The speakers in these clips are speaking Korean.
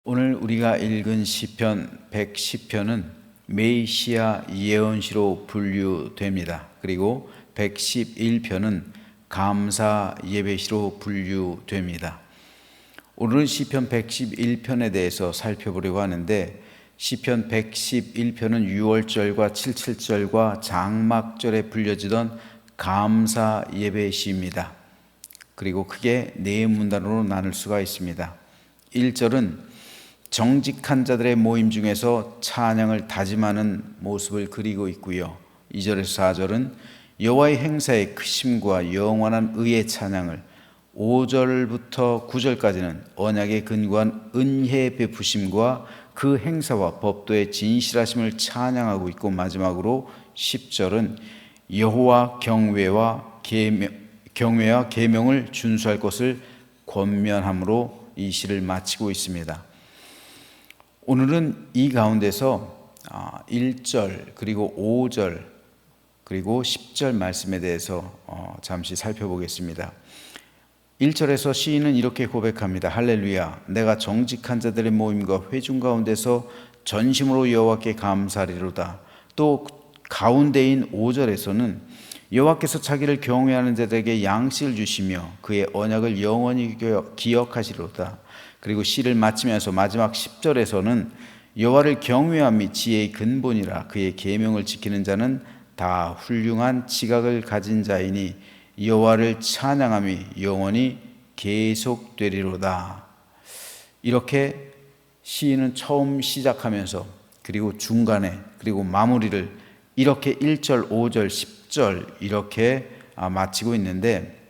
오늘 우리가 읽은 시편 110편은 메시아 예언시로 분류됩니다. 그리고 111편은 감사 예배시로 분류됩니다. 오늘은 시편 111편에 대해서 살펴보려고 하는데, 시편 111편은 6월절과 77절과 장막절에 불려지던 감사 예배시입니다. 그리고 크게 네 문단으로 나눌 수가 있습니다. 1절은 정직한 자들의 모임 중에서 찬양을 다짐하는 모습을 그리고 있고요. 2절에서 4절은 여호와의 행사의 크심과 영원한 의의 찬양을, 5절부터 9절까지는 언약에 근거한 은혜의 베푸심과 그 행사와 법도의 진실하심을 찬양하고 있고, 마지막으로 10절은 여호와 경외와 계명을 준수할 것을 권면함으로 이 시를 마치고 있습니다. 오늘은 이 가운데서 1절 그리고 5절 그리고 10절 말씀에 대해서 잠시 살펴보겠습니다. 1절에서 시인은 이렇게 고백합니다. 할렐루야, 내가 정직한 자들의 모임과 회중 가운데서 전심으로 여호와께 감사하리로다. 또 가운데인 5절에서는 여호와께서 자기를 경외하는 자들에게 양식을 주시며 그의 언약을 영원히 기억하시리로다. 그리고 시를 마치면서 마지막 10절에서는 여호와를 경외함이 지혜의 근본이라, 그의 계명을 지키는 자는 다 훌륭한 지각을 가진 자이니 여호와를 찬양함이 영원히 계속되리로다. 이렇게 시인은 처음 시작하면서 그리고 중간에 그리고 마무리를 이렇게 1절, 5절, 10절 이렇게 마치고 있는데,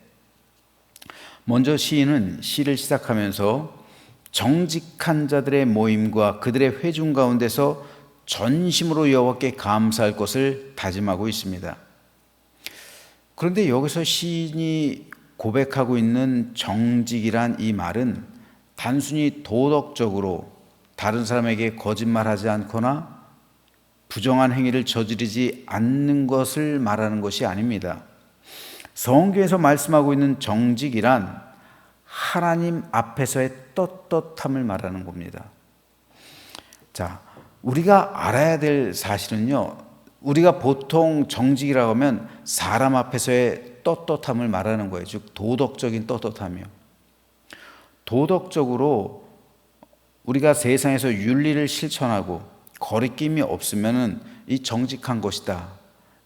먼저 시인은 시를 시작하면서 정직한 자들의 모임과 그들의 회중 가운데서 전심으로 여호와께 감사할 것을 다짐하고 있습니다. 그런데 여기서 시인이 고백하고 있는 정직이란 이 말은 단순히 도덕적으로 다른 사람에게 거짓말하지 않거나 부정한 행위를 저지르지 않는 것을 말하는 것이 아닙니다. 성경에서 말씀하고 있는 정직이란 하나님 앞에서의 떳떳함을 말하는 겁니다. 자, 우리가 알아야 될 사실은요, 우리가 보통 정직이라고 하면 사람 앞에서의 떳떳함을 말하는 거예요. 즉 도덕적인 떳떳함이요. 도덕적으로 우리가 세상에서 윤리를 실천하고 거리낌이 없으면은 이 정직한 것이다.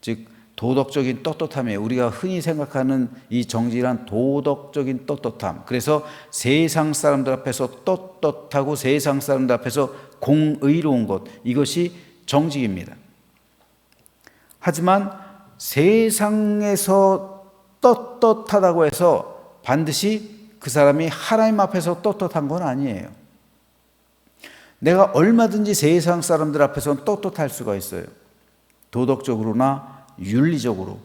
즉 도덕적인 떳떳함이에요. 우리가 흔히 생각하는 이 정직이란 도덕적인 떳떳함. 그래서 세상 사람들 앞에서 떳떳하고 세상 사람들 앞에서 공의로운 것, 이것이 정직입니다. 하지만 세상에서 떳떳하다고 해서 반드시 그 사람이 하나님 앞에서 떳떳한 건 아니에요. 내가 얼마든지 세상 사람들 앞에서는 떳떳할 수가 있어요. 도덕적으로나 윤리적으로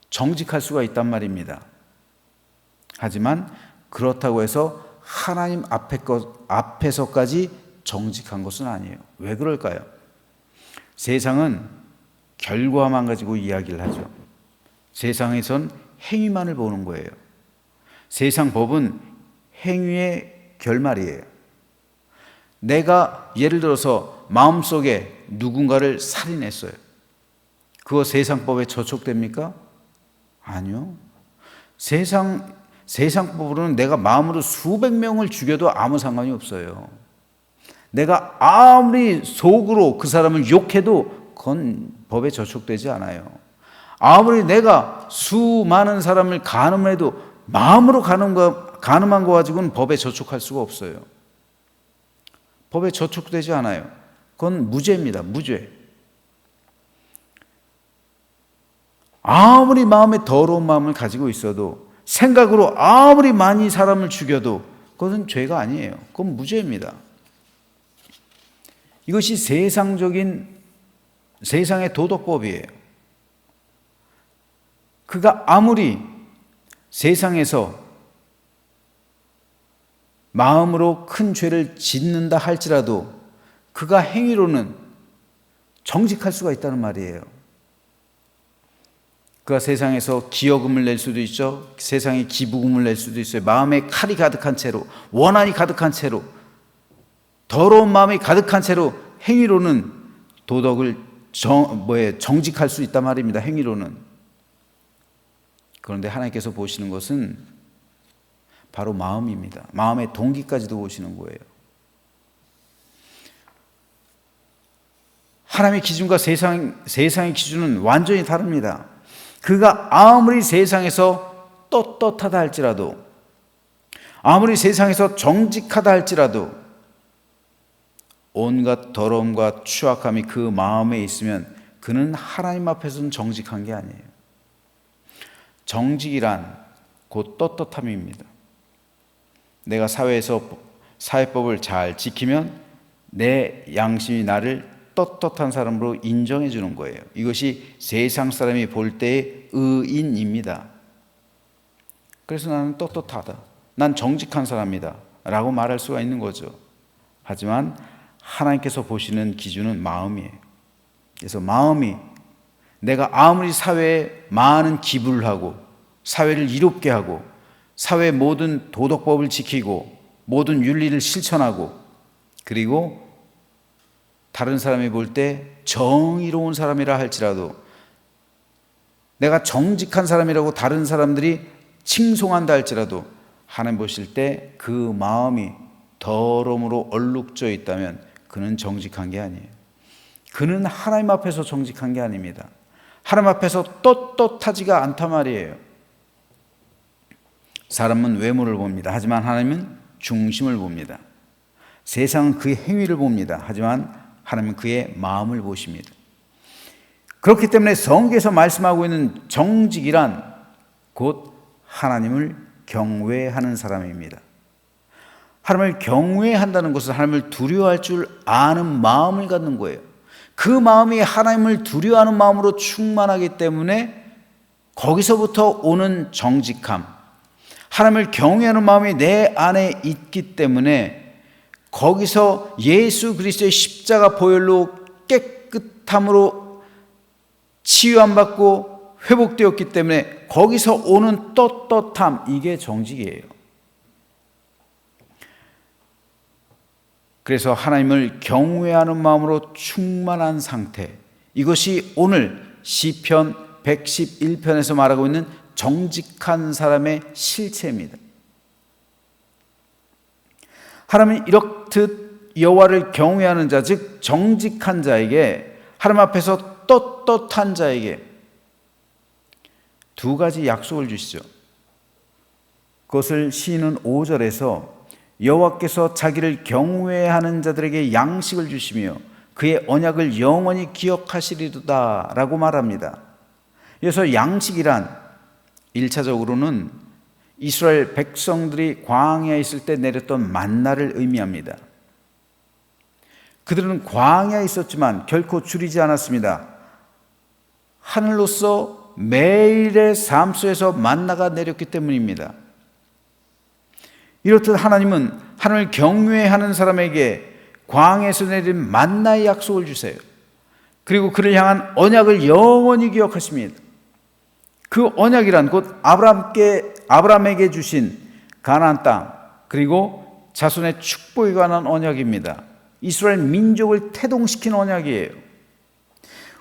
정직할 수가 있단 말입니다. 하지만 그렇다고 해서 하나님 앞에서까지 정직한 것은 아니에요. 왜 그럴까요? 세상은 결과만 가지고 이야기를 하죠. 세상에선 행위만을 보는 거예요. 세상 법은 행위의 결말이에요. 내가 예를 들어서 마음속에 누군가를 살인했어요. 그거 세상법에 저촉됩니까? 아니요. 세상법으로는 내가 마음으로 수백 명을 죽여도 아무 상관이 없어요. 내가 아무리 속으로 그 사람을 욕해도 그건 법에 저촉되지 않아요. 아무리 내가 수많은 사람을 간음해도 마음으로 간음한 거 가지고는 법에 저촉할 수가 없어요. 법에 저촉되지 않아요. 그건 무죄입니다. 무죄. 아무리 마음에 더러운 마음을 가지고 있어도, 생각으로 아무리 많이 사람을 죽여도 그것은 죄가 아니에요. 그건 무죄입니다. 이것이 세상의 도덕법이에요. 그가 아무리 세상에서 마음으로 큰 죄를 짓는다 할지라도 그가 행위로는 정직할 수가 있다는 말이에요. 그가 세상에서 기여금을 낼 수도 있죠. 세상에 기부금을 낼 수도 있어요. 마음에 칼이 가득한 채로, 원한이 가득한 채로 더러운 마음이 가득한 채로 행위로는 도덕을 정직할 수 있단 말입니다. 행위로는. 그런데 하나님께서 보시는 것은 바로 마음입니다. 마음의 동기까지도 보시는 거예요. 하나님의 기준과 세상의 기준은 완전히 다릅니다. 그가 아무리 세상에서 떳떳하다 할지라도, 아무리 세상에서 정직하다 할지라도 온갖 더러움과 추악함이 그 마음에 있으면 그는 하나님 앞에서는 정직한 게 아니에요. 정직이란 곧 떳떳함입니다. 내가 사회에서 사회법을 잘 지키면 내 양심이 나를 떳떳한 사람으로 인정해 주는 거예요. 이것이 세상 사람이 볼 때의 의인입니다. 그래서 나는 떳떳하다, 난 정직한 사람이다 라고 말할 수가 있는 거죠. 하지만 하나님께서 보시는 기준은 마음이에요. 그래서 마음이 내가 아무리 사회에 많은 기부를 하고 사회를 이롭게 하고 사회의 모든 도덕법을 지키고 모든 윤리를 실천하고 그리고 다른 사람이 볼 때 정의로운 사람이라 할지라도 내가 정직한 사람이라고 다른 사람들이 칭송한다 할지라도 하나님 보실 때 그 마음이 더러움으로 얼룩져 있다면 그는 정직한 게 아니에요. 그는 하나님 앞에서 정직한 게 아닙니다. 하나님 앞에서 떳떳하지가 않단 말이에요. 사람은 외모를 봅니다. 하지만 하나님은 중심을 봅니다. 세상은 그의 행위를 봅니다. 하지만 하나님은 그의 마음을 보십니다. 그렇기 때문에 성경에서 말씀하고 있는 정직이란 곧 하나님을 경외하는 사람입니다. 하나님을 경외한다는 것은 하나님을 두려워할 줄 아는 마음을 갖는 거예요. 그 마음이 하나님을 두려워하는 마음으로 충만하기 때문에 거기서부터 오는 정직함, 하나님을 경외하는 마음이 내 안에 있기 때문에 거기서 예수 그리스도의 십자가 보혈로 깨끗함으로 치유함받고 회복되었기 때문에 거기서 오는 떳떳함, 이게 정직이에요. 그래서 하나님을 경외하는 마음으로 충만한 상태, 이것이 오늘 시편 111편에서 말하고 있는 정직한 사람의 실체입니다. 하나님은 이렇듯 여호와를 경외하는 자, 즉 정직한 자에게, 하나님 앞에서 떳떳한 자에게 두 가지 약속을 주시죠. 그것을 시인은 5절에서 여호와께서 자기를 경외하는 자들에게 양식을 주시며 그의 언약을 영원히 기억하시리로다 라고 말합니다. 그래서 양식이란 1차적으로는 이스라엘 백성들이 광야에 있을 때 내렸던 만나를 의미합니다. 그들은 광야에 있었지만 결코 줄이지 않았습니다. 하늘로서 매일의 삶 속에서 만나가 내렸기 때문입니다. 이렇듯 하나님은 하나님을 경외하는 사람에게 광야에서 내린 만나의 약속을 주세요. 그리고 그를 향한 언약을 영원히 기억하십니다. 그 언약이란 곧 아브라함에게 주신 가나안 땅, 그리고 자손의 축복에 관한 언약입니다. 이스라엘 민족을 태동시킨 언약이에요.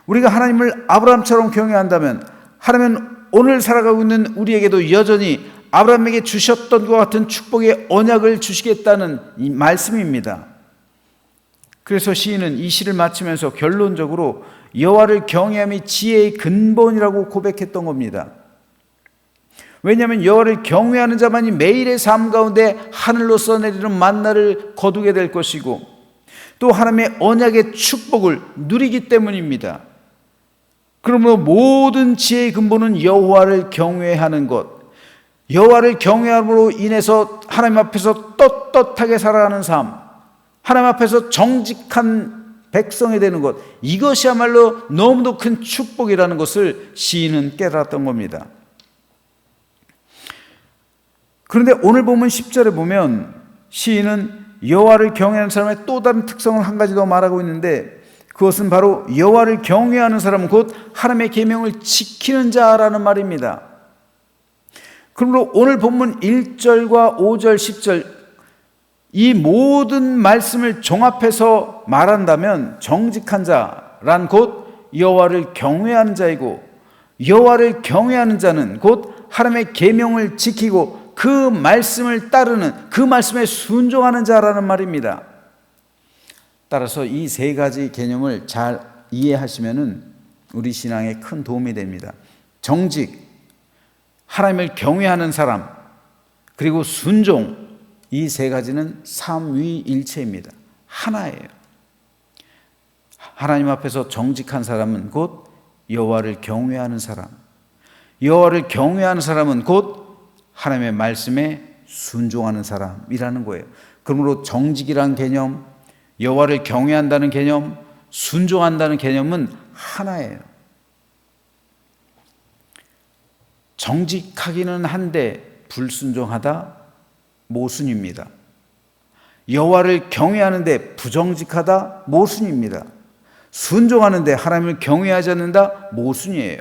우리가 하나님을 아브라함처럼 경외한다면 하나님은 오늘 살아가고 있는 우리에게도 여전히 아브라함에게 주셨던 것 같은 축복의 언약을 주시겠다는 이 말씀입니다. 그래서 시인은 이 시를 마치면서 결론적으로 여호와를 경외함이 지혜의 근본이라고 고백했던 겁니다. 왜냐하면 여호와를 경외하는 자만이 매일의 삶 가운데 하늘로서 내리는 만나를 거두게 될 것이고 또 하나님의 언약의 축복을 누리기 때문입니다. 그러므로 모든 지혜의 근본은 여호와를 경외하는 것, 여호와를 경외함으로 인해서 하나님 앞에서 떳떳하게 살아가는 삶, 하나님 앞에서 정직한 백성이 되는 것, 이것이야말로 너무도 큰 축복이라는 것을 시인은 깨달았던 겁니다. 그런데 오늘 보면 10절에 보면 시인은 여호와를 경외하는 사람의 또 다른 특성을 한 가지 더 말하고 있는데 그것은 바로 여호와를 경외하는 사람은 곧 하나님의 계명을 지키는 자라는 말입니다. 그러므로 오늘 본문 1절과 5절, 10절 이 모든 말씀을 종합해서 말한다면 정직한 자란 곧 여호와를 경외하는 자이고, 여호와를 경외하는 자는 곧 하나님의 계명을 지키고 그 말씀을 따르는, 그 말씀에 순종하는 자라는 말입니다. 따라서 이 세 가지 개념을 잘 이해하시면은 우리 신앙에 큰 도움이 됩니다. 정직, 하나님을 경외하는 사람, 그리고 순종, 이 세 가지는 삼위일체입니다. 하나예요. 하나님 앞에서 정직한 사람은 곧 여호와를 경외하는 사람, 여호와를 경외하는 사람은 곧 하나님의 말씀에 순종하는 사람이라는 거예요. 그러므로 정직이란 개념, 여호와를 경외한다는 개념, 순종한다는 개념은 하나예요. 정직하기는 한데 불순종하다 모순입니다. 여호와를 경외하는데 부정직하다 모순입니다. 순종하는데 하나님을 경외하지 않는다 모순이에요.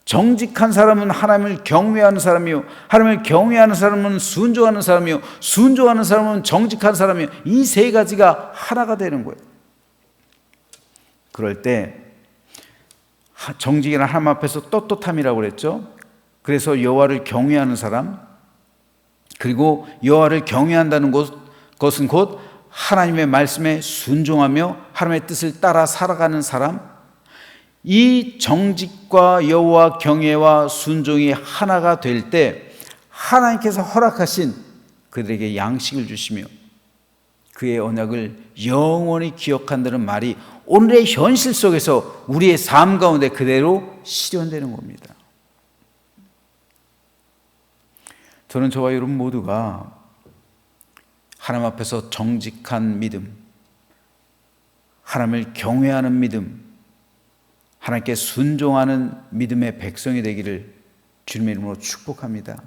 정직한 사람은 하나님을 경외하는 사람이요, 하나님을 경외하는 사람은 순종하는 사람이요, 순종하는 사람은 정직한 사람이요. 이 세 가지가 하나가 되는 거예요. 그럴 때 정직이란 하나님 앞에서 떳떳함이라고 그랬죠. 그래서 여호와를 경외하는 사람, 그리고 여호와를 경외한다는 것은 곧 하나님의 말씀에 순종하며 하나님의 뜻을 따라 살아가는 사람, 이 정직과 여호와 경외와 순종이 하나가 될 때 하나님께서 허락하신 그들에게 양식을 주시며 그의 언약을 영원히 기억한다는 말이 오늘의 현실 속에서 우리의 삶 가운데 그대로 실현되는 겁니다. 저는 저와 여러분 모두가 하나님 앞에서 정직한 믿음, 하나님을 경외하는 믿음, 하나님께 순종하는 믿음의 백성이 되기를 주님의 이름으로 축복합니다.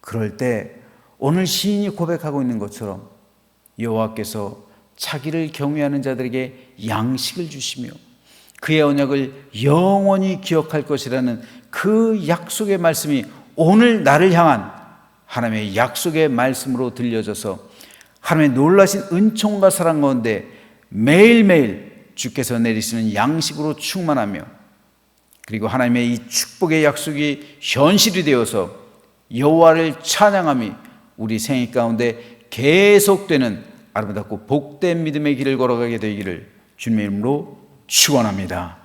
그럴 때 오늘 시인이 고백하고 있는 것처럼 여호와께서 자기를 경외하는 자들에게 양식을 주시며 그의 언약을 영원히 기억할 것이라는 그 약속의 말씀이 오늘 나를 향한 하나님의 약속의 말씀으로 들려져서 하나님의 놀라신 은총과 사랑 가운데 매일매일 주께서 내리시는 양식으로 충만하며, 그리고 하나님의 이 축복의 약속이 현실이 되어서 여호와를 찬양함이 우리 생애 가운데 계속되는 아름답고 복된 믿음의 길을 걸어가게 되기를 주님의 이름으로 축원합니다.